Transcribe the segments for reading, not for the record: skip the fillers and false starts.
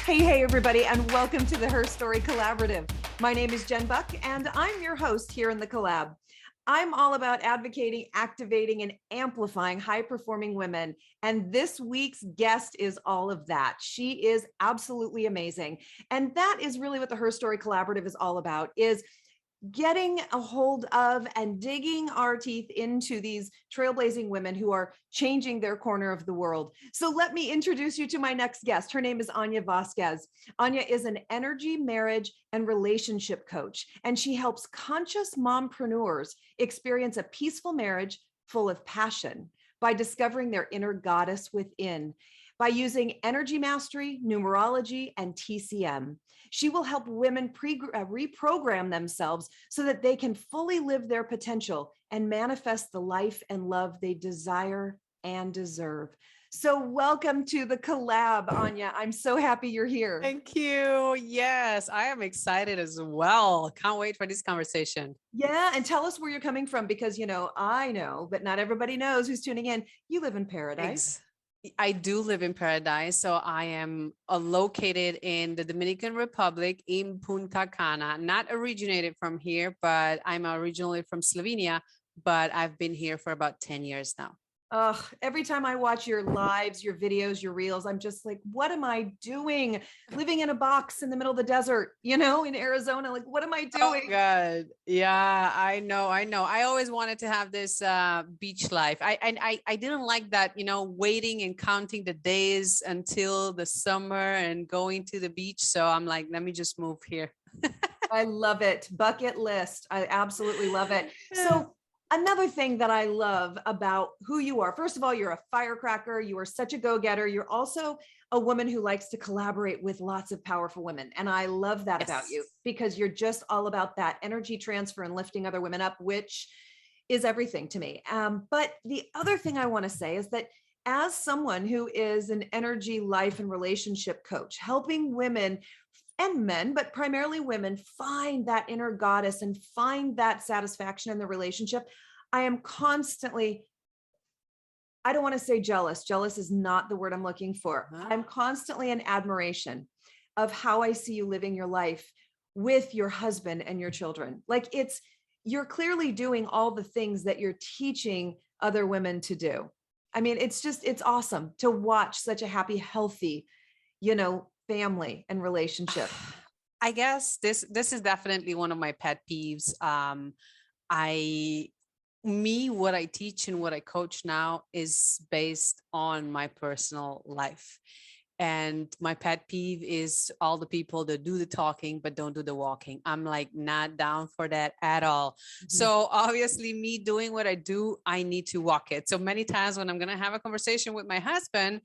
Hey, everybody, and welcome to the HERstory Collaborative. My name is Jen Buck, and I'm your host here in the collab. I'm all about advocating, activating, and amplifying high-performing women. And this week's guest is all of that. She is absolutely amazing. And that is really what the HERstory Collaborative is all about, is getting a hold of and digging our teeth into these trailblazing women who are changing their corner of the world. So let me introduce you to my next guest. Her name is Anja Vasquez. Anja is an energy, marriage, and relationship coach, and she helps conscious mompreneurs experience a peaceful marriage full of passion by discovering their inner goddess within. By using energy mastery, numerology, and TCM, she will help women reprogram themselves so that they can fully live their potential and manifest the life and love they desire and deserve. So welcome to the collab, Anja. I'm so happy you're here. Thank you. Yes, I am excited as well. Can't wait for this conversation. Yeah, and tell us where you're coming from, because, I know, but not everybody knows who's tuning in. You live in paradise. I do live in paradise. So I am located in the Dominican Republic in Punta Cana, not originated from here, but I'm originally from Slovenia, but I've been here for about 10 years now. Every time I watch your lives, your videos, your reels, I'm just like, what am I doing? Living in a box in the middle of the desert, in Arizona, like, what am I doing? Oh God. Yeah, I know. I always wanted to have this beach life. I didn't like that, waiting and counting the days until the summer and going to the beach. So I'm like, let me just move here. I love it. Bucket list. I absolutely love it. So another thing that I love about who you are, first of all, you're a firecracker. You are such a go-getter. You're also a woman who likes to collaborate with lots of powerful women. And I love that about you, because you're just all about that energy transfer and lifting other women up, which is everything to me. But the other thing I want to say is that as someone who is an energy, life, and relationship coach, helping women and men, but primarily women, find that inner goddess and find that satisfaction in the relationship, I am constantly, I don't want to say jealous. Jealous is not the word I'm looking for. I'm constantly in admiration of how I see you living your life with your husband and your children. Like, you're clearly doing all the things that you're teaching other women to do. I mean, it's awesome to watch such a happy, healthy, family and relationship. I guess this is definitely one of my pet peeves. What I teach and what I coach now is based on my personal life. And my pet peeve is all the people that do the talking but don't do the walking. I'm like not down for that at all. Mm-hmm. So obviously me doing what I do, I need to walk it. So many times when I'm going to have a conversation with my husband,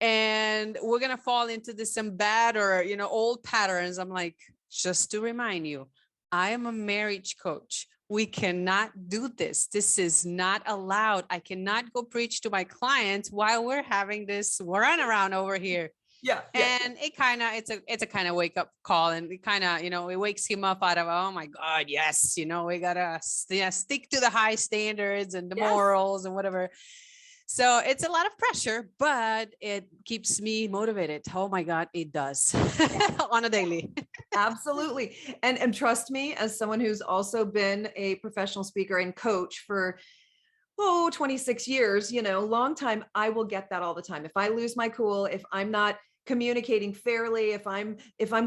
and we're going to fall into some bad or, old patterns, I'm like, just to remind you, I am a marriage coach. We cannot do this. This is not allowed. I cannot go preach to my clients while we're having this run around over here. Yeah. And it's a kind of wake up call, and it kind of, it wakes him up out of, oh my God, yes. We gotta stick to the high standards and the morals and whatever. So it's a lot of pressure, but it keeps me motivated. Oh my God, it does on a daily. Absolutely. And trust me, as someone who's also been a professional speaker and coach for 26 years, long time, I will get that all the time. If I lose my cool, if I'm not communicating fairly, if I'm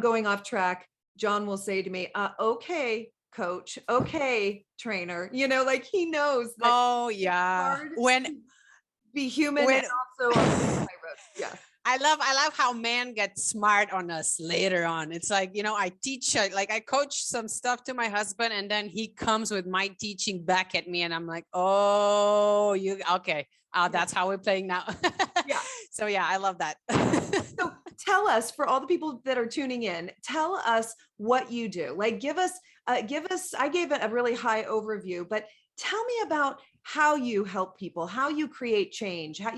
going off track, John will say to me, okay, coach, okay, trainer, like he knows that. Oh yeah. Be human and also on the road. Yes. I love how man gets smart on us later on. It's like, I teach, I coach some stuff to my husband, and then he comes with my teaching back at me, and I'm like, oh, okay. That's how we're playing now. Yeah. So yeah, I love that. So tell us, for all the people that are tuning in, tell us what you do. Like, give us, I gave it a really high overview, but tell me about how you help people, how you create change, how,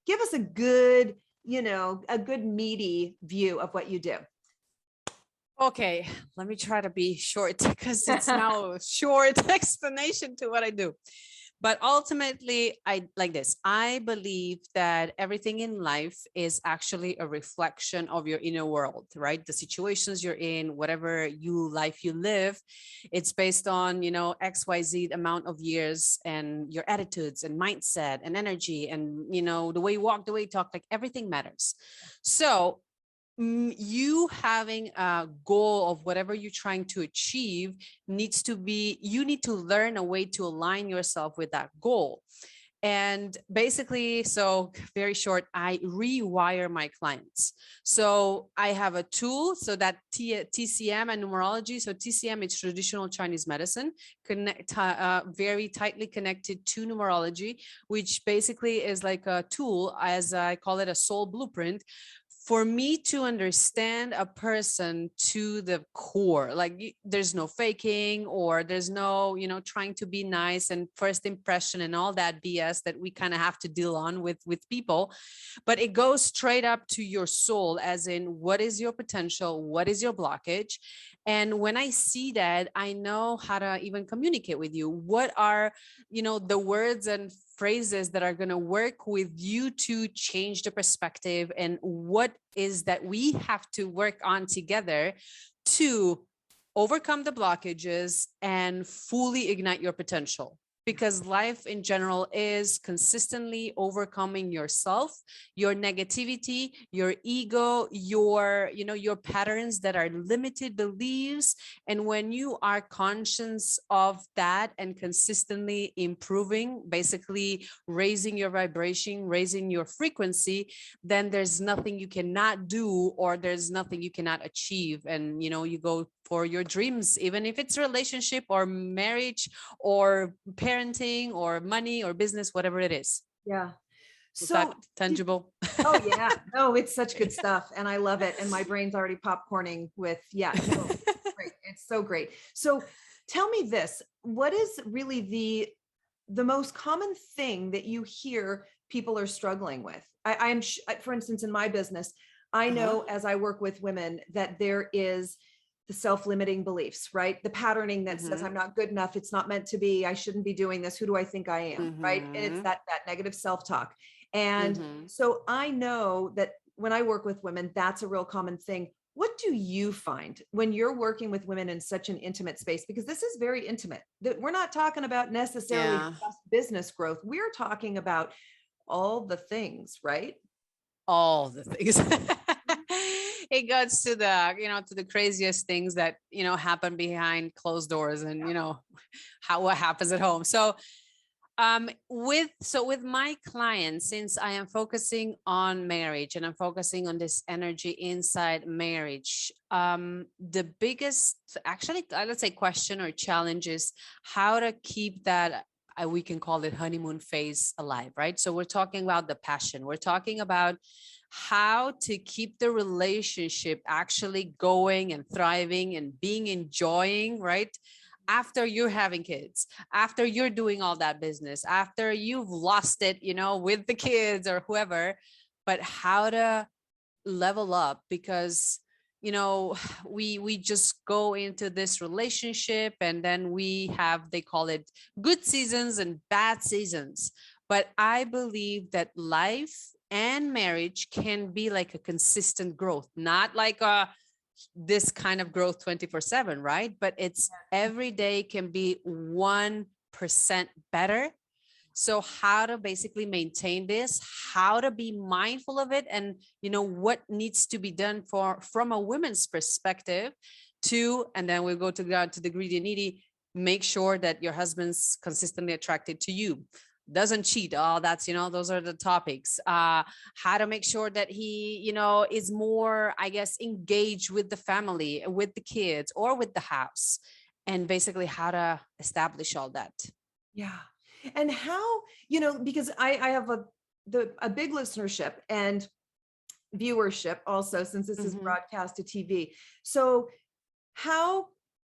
give us a good meaty view of what you do. Okay, let me try to be short, because it's now a short explanation to what I do. But ultimately, I like this. I believe that everything in life is actually a reflection of your inner world, right? The situations you're in, whatever life you live, it's based on, XYZ amount of years and your attitudes and mindset and energy and, the way you walk, the way you talk, like everything matters. So you having a goal of whatever you're trying to achieve you need to learn a way to align yourself with that goal. And basically, so very short, I rewire my clients. So I have a tool, so that TCM and numerology. So TCM is traditional Chinese medicine, very tightly connected to numerology, which basically is like a tool, as I call it, a soul blueprint, for me to understand a person to the core. Like there's no faking, or there's no, trying to be nice and first impression and all that BS that we kind of have to deal on with people. But it goes straight up to your soul, as in, what is your potential? What is your blockage? And when I see that, I know how to even communicate with you. What are, the words and phrases that are going to work with you to change the perspective, and what is that we have to work on together to overcome the blockages and fully ignite your potential. Because life in general is consistently overcoming yourself, your negativity, your ego, your patterns that are limited beliefs. And when you are conscious of that and consistently improving, basically raising your vibration, raising your frequency, then there's nothing you cannot do, or there's nothing you cannot achieve. And, you go for your dreams, even if it's relationship or marriage or parenting or money or business, whatever it is. Yeah. Was that tangible? Oh yeah. No, it's such good stuff. And I love it. And my brain's already popcorning with, it's great. It's so great. So tell me this, what is really the most common thing that you hear people are struggling with? For instance, in my business, I know as I work with women that there is the self-limiting beliefs, right? The patterning that says, I'm not good enough. It's not meant to be. I shouldn't be doing this. Who do I think I am? Right. And it's that negative self-talk. And so I know that when I work with women, that's a real common thing. What do you find when you're working with women in such an intimate space? Because this is very intimate. That we're not talking about necessarily just business growth. We're talking about all the things, right? All the things. It goes to the craziest things that happen behind closed doors, and what happens at home. So with my clients, since I am focusing on marriage and I'm focusing on this energy inside marriage, the biggest, actually, let's say, question or challenge is how to keep that, we can call it honeymoon phase, alive, right? So we're talking about the passion. We're talking about how to keep the relationship actually going and thriving and being enjoying, right? After you're having kids, after you're doing all that business, after you've lost it, with the kids or whoever, but how to level up. Because we just go into this relationship, and then they call it good seasons and bad seasons. But I believe that life and marriage can be like a consistent growth, not like this kind of growth 24/7, right? But it's every day can be 1% better. So how to basically maintain this, how to be mindful of it, and what needs to be done from a woman's perspective and then we'll go to the greedy and needy, make sure that your husband's consistently attracted to you, doesn't cheat. That's, those are the topics. How to make sure that he, is more, I guess, engaged with the family, with the kids, or with the house, and basically how to establish all that. Yeah. And how, because I have a big listenership and viewership also, since this is broadcast to TV. So how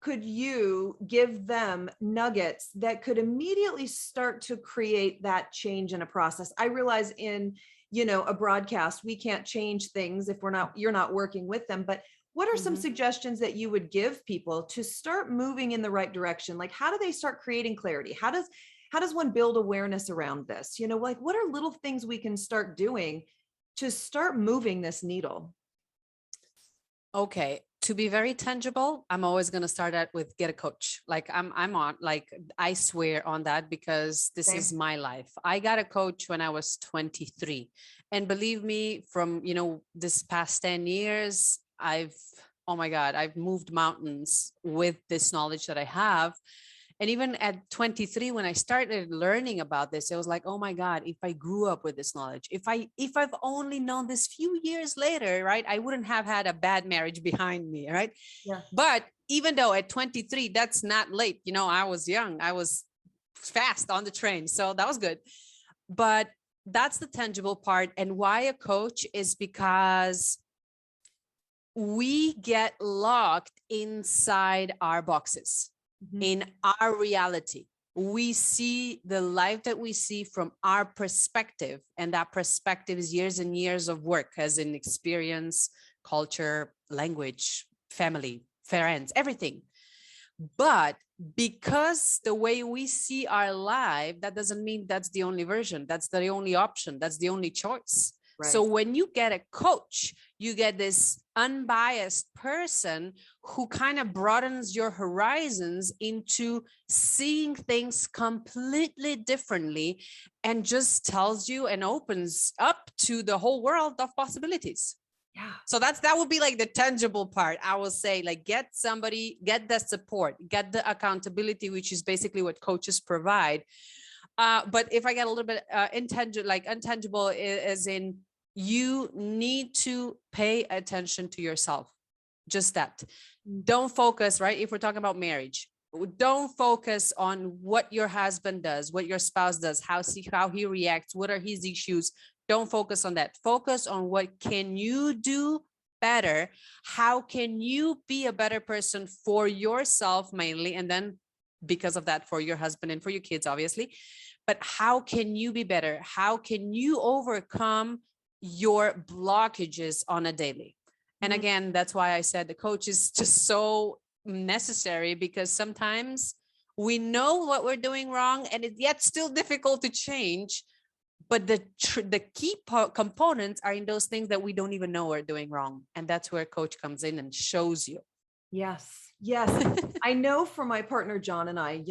could you give them nuggets that could immediately start to create that change in a process? I realize in, a broadcast, we can't change things if you're not working with them, but what are some suggestions that you would give people to start moving in the right direction? Like, how do they start creating clarity? How does how does one build awareness around this? You know, like what are little things we can start doing to start moving this needle? Okay, to be very tangible, I'm always going to start out with get a coach. Like I'm on, like I swear on that, because this Same. is my life. I got a coach when I was 23. And believe me, from, this past 10 years, oh my God, I've moved mountains with this knowledge that I have. And even at 23, when I started learning about this, it was like, oh my God, if I grew up with this knowledge, if I've only known this few years later, right, I wouldn't have had a bad marriage behind me, right? Yeah. But even though at 23, that's not late, I was young, I was fast on the train, so that was good. But that's the tangible part. And why a coach is because we get locked inside our boxes. In our reality, we see the life that we see from our perspective, and that perspective is years and years of work, as in experience, culture, language, family, friends, everything. But because the way we see our life, that doesn't mean that's the only version, that's the only option, that's the only choice. Right. So when you get a coach, you get this unbiased person who kind of broadens your horizons into seeing things completely differently, and just tells you and opens up to the whole world of possibilities. Yeah. So that would be like the tangible part. I will say, like, get somebody, get the support, get the accountability, which is basically what coaches provide. But if I get a little bit intangible, as in you need to pay attention to yourself. Just that. Don't focus, right? If we're talking about marriage, don't focus on what your husband does, what your spouse does, how he reacts, what are his issues. Don't focus on that. Focus on what can you do better? How can you be a better person for yourself mainly? And then because of that, for your husband and for your kids, obviously. But how can you be better? How can you overcome your blockages on a daily? And again, that's why I said the coach is just so necessary, because sometimes we know what we're doing wrong and it's yet still difficult to change. But the key components are in those things that we don't even know we're doing wrong. And that's where coach comes in and shows you. Yes. Yes. I know for my partner, John, and I,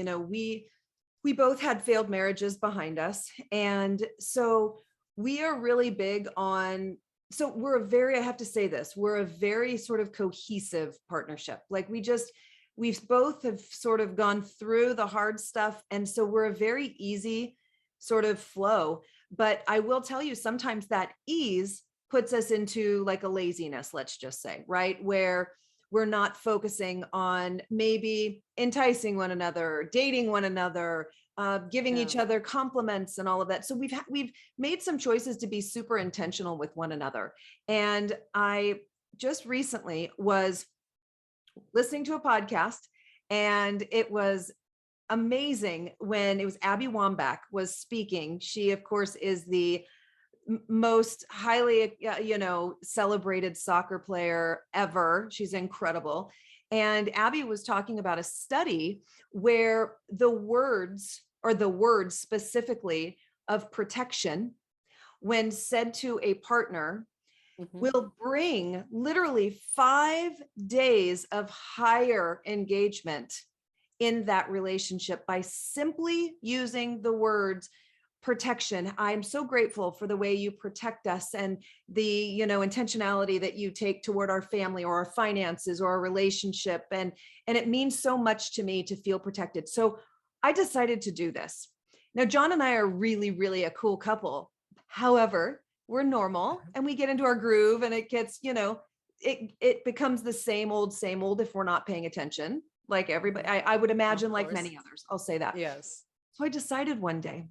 we both had failed marriages behind us. And so we are really big on, so I have to say this, we're a very sort of cohesive partnership. Like we've both have sort of gone through the hard stuff. And so we're a very easy sort of flow. But I will tell you, sometimes that ease puts us into like a laziness, let's just say, right? Where we're not focusing on maybe enticing one another, dating one another, giving each other compliments and all of that. So we've made some choices to be super intentional with one another. And I just recently was listening to a podcast, and it was amazing when it was Abby Wambach was speaking. She, of course, is the most highly, celebrated soccer player ever. She's incredible. And Abby was talking about a study where the words specifically of protection, when said to a partner, will bring literally 5 days of higher engagement in that relationship by simply using the words protection. I'm so grateful for the way you protect us and the, intentionality that you take toward our family or our finances or our relationship. And it means so much to me to feel protected. So I decided to do this. Now, John and I are really, really a cool couple. However, we're normal and we get into our groove, and it gets, it becomes the same old if we're not paying attention. Like everybody, I would imagine, like many others, I'll say that. Yes. So I decided one day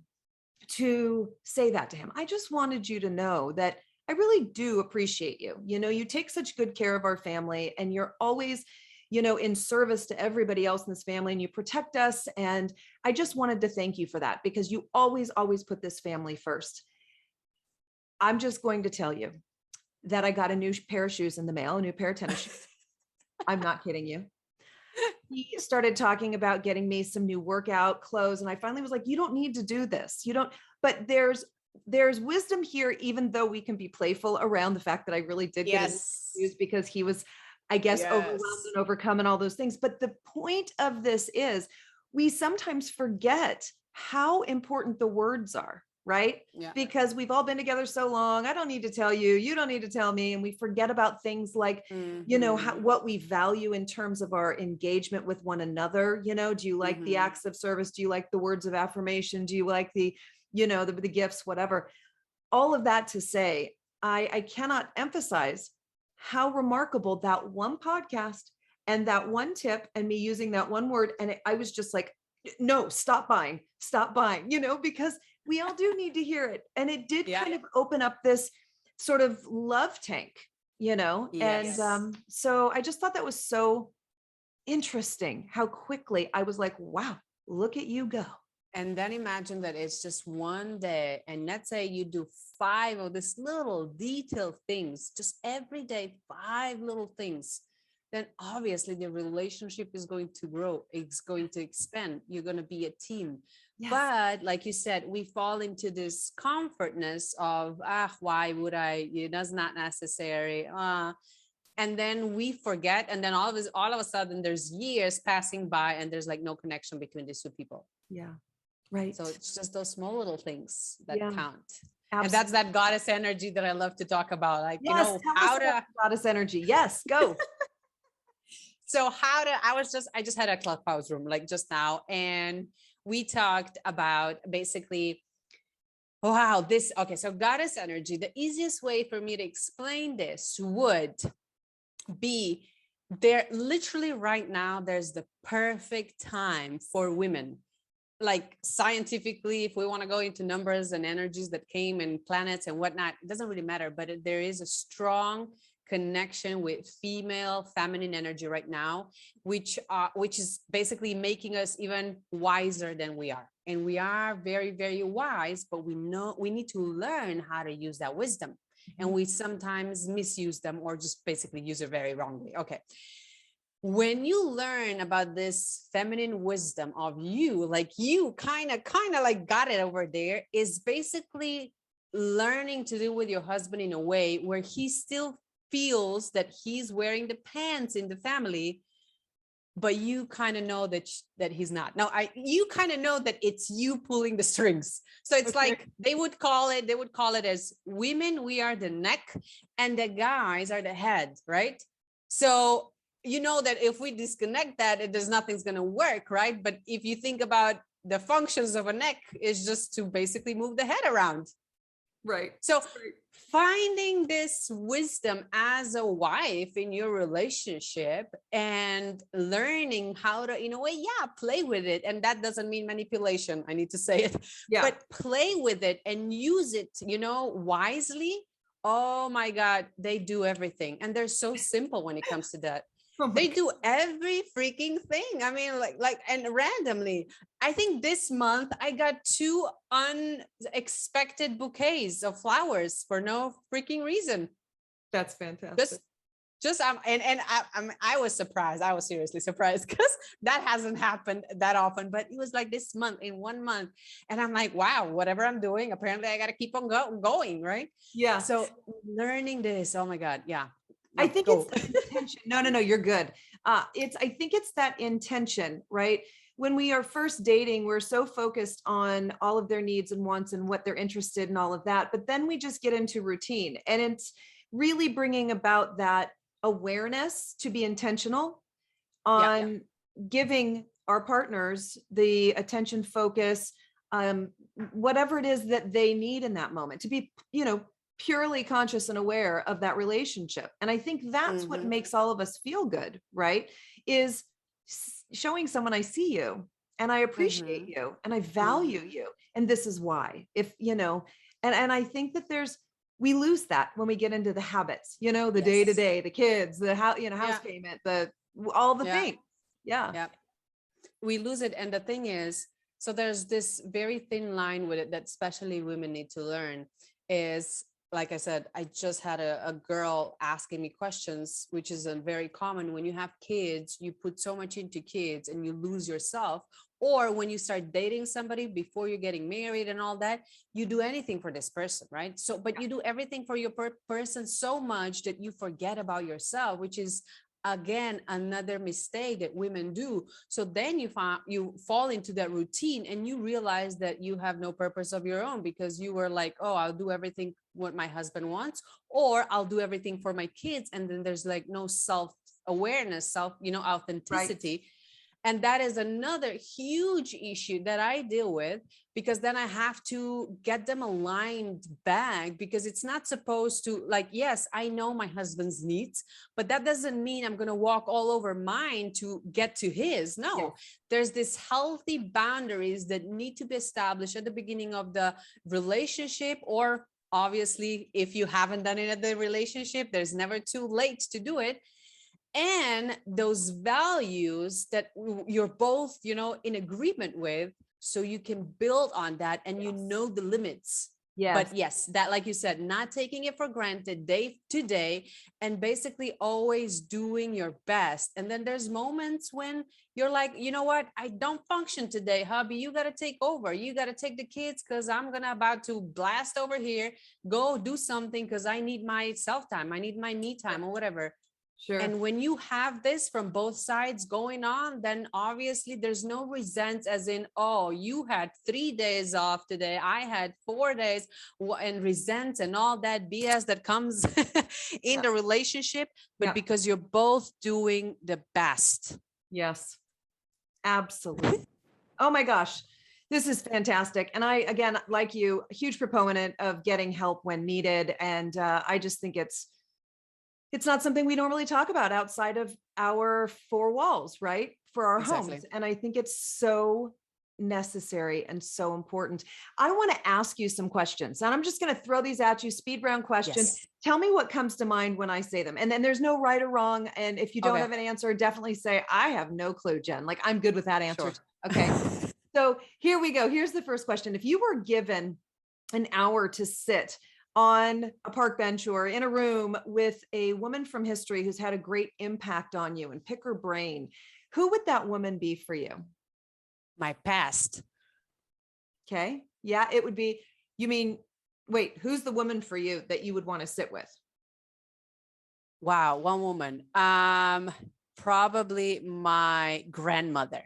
to say that to him. I just wanted you to know that I really do appreciate you. You take such good care of our family, and you're always, in service to everybody else in this family, and you protect us. And I just wanted to thank you for that, because you always, always put this family first. I'm just going to tell you that I got a new pair of shoes in the mail, a new pair of tennis shoes. I'm not kidding you. he started talking about getting me some new workout clothes. And I finally was like, you don't need to do this. You don't, but there's wisdom here, even though we can be playful around the fact that I really did get Yes. confused because he was, I guess, overwhelmed Yes. and overcome and all those things. But the point of this is we sometimes forget how important the words are, right? Yeah. Because we've all been together so long. I don't need to tell you, you don't need to tell me. And we forget about things like, Mhm. what we value in terms of our engagement with one another. Do you like the Mhm. acts of service? Do you like the words of affirmation? Do you like the gifts, whatever? All of that to say, I cannot emphasize how remarkable that one podcast and that one tip and me using that one word. And I was just like, no, stop buying, because we all do need to hear it. And it did Yeah. kind of open up this sort of love tank, and Yes. so I just thought that was so interesting how quickly I was like, wow, look at you go. And then imagine that it's just one day, and let's say you do 5 of these little detailed things, just every day, 5 little things. Then obviously the relationship is going to grow, it's going to expand. You're going to be a team. Yes. But like you said, we fall into this comfortness of, why would I? That's not necessary. And then we forget, and then all of a sudden there's years passing by and there's like no connection between these two people. Yeah. Right. So it's just those small little things that Yeah, count. And absolutely. that's that goddess energy that I love to talk about. Like, Yes, tell us how about to, the goddess energy. Yes, go. so how to, I just had a clubhouse room like just now, and we talked about basically, wow, okay, so goddess energy, the easiest way for me to explain this would be there literally right now, there's the perfect time for women. Like scientifically, if we want to go into numbers and energies that came and planets and whatnot, it doesn't really matter, but there is a strong connection with female feminine energy right now, which is basically making us even wiser than we are. And we are very, very wise, but we know we need to learn how to use that wisdom. And we sometimes misuse them or just basically use it very wrongly. Okay. When you learn about this feminine wisdom of you, like you kind of like got it over there, is basically learning to deal with your husband in a way where he still feels that he's wearing the pants in the family, but you kind of know that he's not. Now, you kind of know that it's you pulling the strings. So it's Okay. like they would call it as women, we are the neck and the guys are the head, right? So you know that if we disconnect that, there's nothing's going to work, right? But if you think about the functions of a neck, is just to basically move the head around. Right. So finding this wisdom as a wife in your relationship and learning how to, in a way, play with it. And that doesn't mean manipulation. I need to say it, but play with it and use it, wisely. Oh my God, they do everything. And they're so simple when it comes to that. They do every freaking thing. I mean, and randomly, I think this month I got 2 unexpected bouquets of flowers for no freaking reason. That's fantastic. I was surprised. I was seriously surprised because that hasn't happened that often, but it was like this month, in 1 month. And I'm like, wow, whatever I'm doing, apparently I got to keep on going. Right. Yeah. So learning this, oh my God. Yeah. I think it's the intention. No, you're good. I think it's that intention, right? When we are first dating, we're so focused on all of their needs and wants and what they're interested in, all of that. But then we just get into routine, and it's really bringing about that awareness to be intentional on giving our partners the attention, focus, whatever it is that they need in that moment, to be, purely conscious and aware of that relationship. And I think that's what makes all of us feel good, right? Is showing someone, I see you and I appreciate you and I value you. And this is why, and I think that we lose that when we get into the habits, the day to day, the kids, the house payment, all the things. Yeah. We lose it. And the thing is, so there's this very thin line with it that especially women need to learn is, like I said, I just had a girl asking me questions, which is a very common. When you have kids, you put so much into kids and you lose yourself. Or when you start dating somebody before you're getting married and all that, you do anything for this person, right? So, but you do everything for your person so much that you forget about yourself, which is again another mistake that women do. So then you fall into that routine and you realize that you have no purpose of your own, because you were like, oh, I'll do everything what my husband wants, or I'll do everything for my kids, and then there's like no self-awareness, Right. authenticity. And that is another huge issue that I deal with, because then I have to get them aligned back, because it's not supposed to, like, yes, I know my husband's needs, but that doesn't mean I'm going to walk all over mine to get to his. No, Yes. there's this healthy boundaries that need to be established at the beginning of the relationship, or obviously, if you haven't done it at the relationship, there's never too late to do it. And those values that you're both, in agreement with, so you can build on that, and you know the limits. Yes. But yes, that, like you said, not taking it for granted day to day, and basically always doing your best. And then there's moments when you're like, you know what, I don't function today, hubby, you got to take over. You got to take the kids, because I'm going to about to blast over here, go do something, because I need my self time. I need my me time or whatever. Sure. And when you have this from both sides going on, then obviously there's no resents, as in, oh, you had 3 days off today, I had 4 days, and resents and all that BS that comes in the relationship, but because you're both doing the best. Yes, absolutely. Oh my gosh, this is fantastic. And I, again, like you, a huge proponent of getting help when needed. And I just think it's not something we normally talk about outside of our four walls, right? For our homes. And I think it's so necessary and so important. I want to ask you some questions, and I'm just going to throw these at you, speed round questions. Yes. Tell me what comes to mind when I say them. And then there's no right or wrong. And if you don't have an answer, definitely say, I have no clue, Jen. Like, I'm good with that answer. Sure. Okay. So here we go. Here's the first question. If you were given an hour to sit on a park bench or in a room with a woman from history who's had a great impact on you, and pick her brain, who would that woman be for you? My past. Okay. Yeah, it would be, you mean, wait, who's the woman for you that you would want to sit with? Wow, one woman. Probably my grandmother.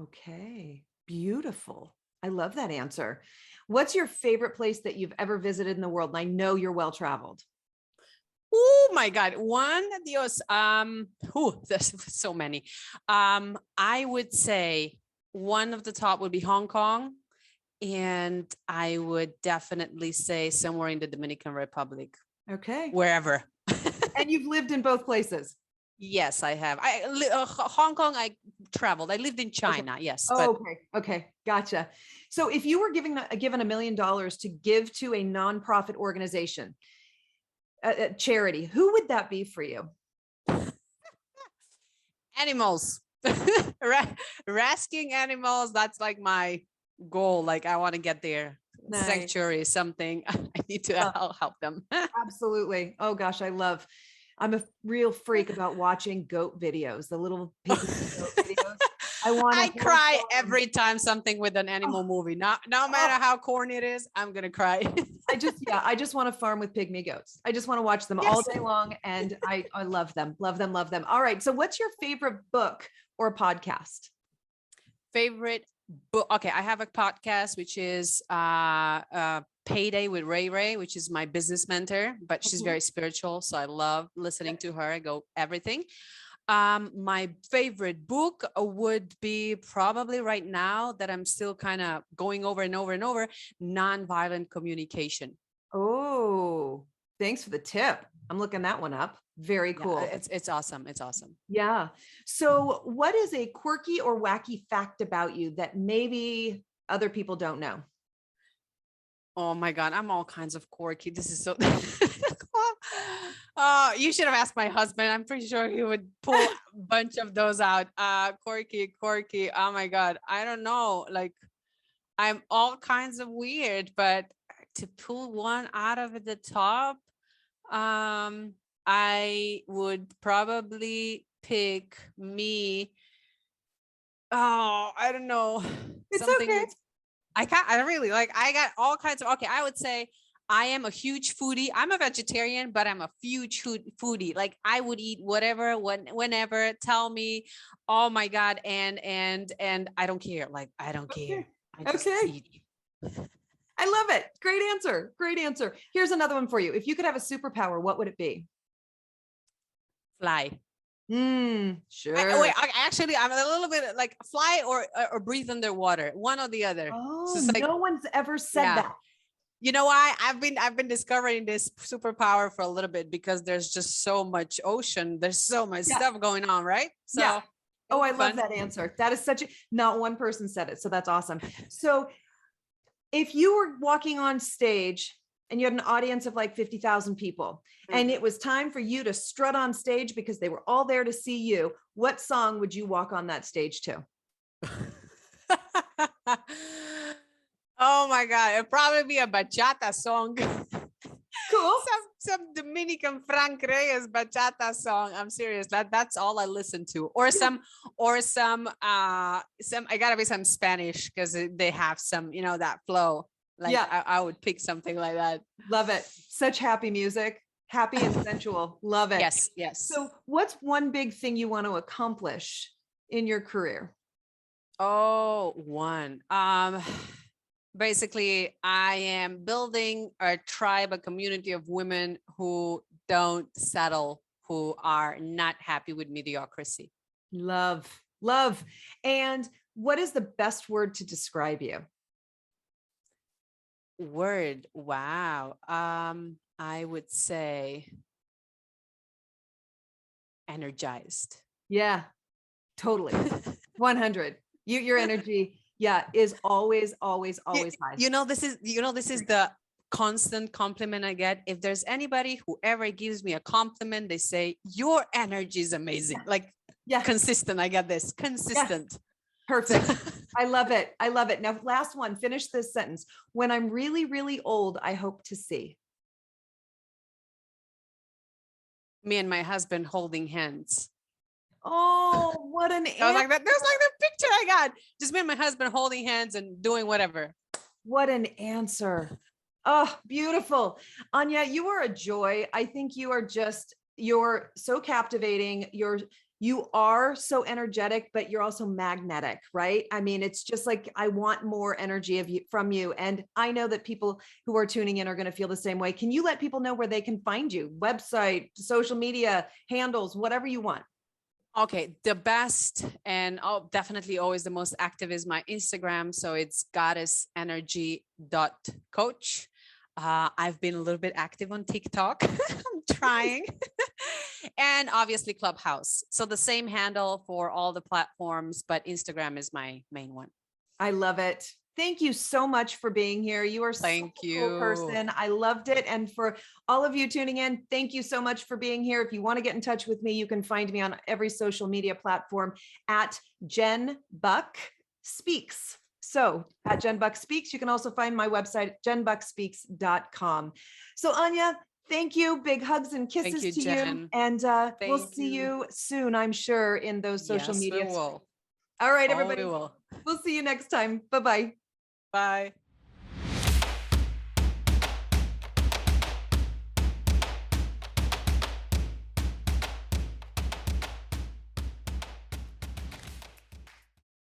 Okay, beautiful. I love that answer. What's your favorite place that you've ever visited in the world? And I know you're well-traveled. Oh my God. Dios. There's so many. I would say one of the top would be Hong Kong. And I would definitely say somewhere in the Dominican Republic. Okay. Wherever. And you've lived in both places? Yes, I have. Hong Kong, I traveled. I lived in China. Okay. Yes. Oh, okay. Okay. Gotcha. So if you were given $1 million to give to a nonprofit organization, a charity, who would that be for you? Animals. Rescuing animals. That's like my goal. Like, I want to get there. Nice. Sanctuary, something. I need to help them. Absolutely. Oh gosh, I'm a real freak about watching goat videos, the little goat videos. I cry every time something with an animal movie. No matter how corny it is, I'm gonna cry. I just want to farm with pygmy goats. I just want to watch them all day long, and I love them, love them, love them. All right. So what's your favorite book or podcast? Favorite book? Okay, I have a podcast which is Payday with Ray, which is my business mentor, but she's very spiritual, so I love listening to her. I go everything. My favorite book would be probably right now that I'm still kind of going over and over and over, Nonviolent Communication. Oh, thanks for the tip. I'm looking that one up. Very cool. Yeah, it's awesome. It's awesome. Yeah. So what is a quirky or wacky fact about you that maybe other people don't know? Oh my God, I'm all kinds of quirky. This is so you should have asked my husband. I'm pretty sure he would pull a bunch of those out. Quirky. Oh my God. I don't know. Like, I'm all kinds of weird, but to pull one out of the top, I would probably pick me. Oh, I don't know. It's Something okay. with I really like, I got all kinds of, okay, I would say I am a huge foodie. I'm a vegetarian, but I'm a huge foodie. Like I would eat whatever, whenever, tell me. Oh my God. And I don't care. Like, I don't care. I just Okay. eat. I love it. Great answer. Great answer. Here's another one for you. If you could have a superpower, what would it be? Fly. Sure. Actually, I'm a little bit like fly or breathe underwater, one or the other. Oh, So it's like, no one's ever said yeah. that. You know why? I've been discovering this superpower for a little bit because there's just so much ocean. There's so much stuff going on, right? So yeah. Oh, I love fun. that answer. That is not one person said it. So that's awesome. So if you were walking on stage and you had an audience of like 50,000 people and it was time for you to strut on stage because they were all there to see you, what song would you walk on that stage to? Oh my God. It'd probably be a bachata song. Cool. Some Dominican Frank Reyes bachata song. I'm serious. That's all I listen to. Or some I gotta be some Spanish because they have some, that flow. Like I would pick something like that. Love it. Such happy music. Happy and sensual. Love it. Yes, yes. So what's one big thing you want to accomplish in your career? Oh, one. Basically, I am building a tribe, a community of women who don't settle, who are not happy with mediocrity. Love. And what is the best word to describe you? Word. Wow. I would say energized. Yeah, totally. 100. Your energy, is always high. This is the constant compliment I get. If there's anybody who ever gives me a compliment, they say your energy is amazing. Like consistent. I get this consistent. Perfect. I love it. Now, last one, finish this sentence. When I'm really, really old, I hope to see me and my husband holding hands. Oh, what an answer. I was like that. There's like the picture I got. Just me and my husband holding hands and doing whatever. What an answer. Oh, beautiful. Anya, you are a joy. I think you're so captivating. You are so energetic, but you're also magnetic, right? I mean, it's just like, I want more energy from you. And I know that people who are tuning in are going to feel the same way. Can you let people know where they can find you? Website, social media, handles, whatever you want. Okay, the best and definitely always the most active is my Instagram. So it's goddessenergy.coach. I've been a little bit active on TikTok. I'm trying. And obviously Clubhouse. So the same handle for all the platforms, but Instagram is my main one. I love it. Thank you so much for being here. You are such a cool person. I loved it. And for all of you tuning in, thank you so much for being here. If you want to get in touch with me, you can find me on every social media platform at Jen Buck Speaks. So at Jen Buck Speaks, you can also find my website, jenbuckspeaks.com. So Anya, thank you. Big hugs and kisses to you. And we'll see you soon, I'm sure, in those social media. We will. All right, everybody. We'll see you next time. Bye-bye. Bye.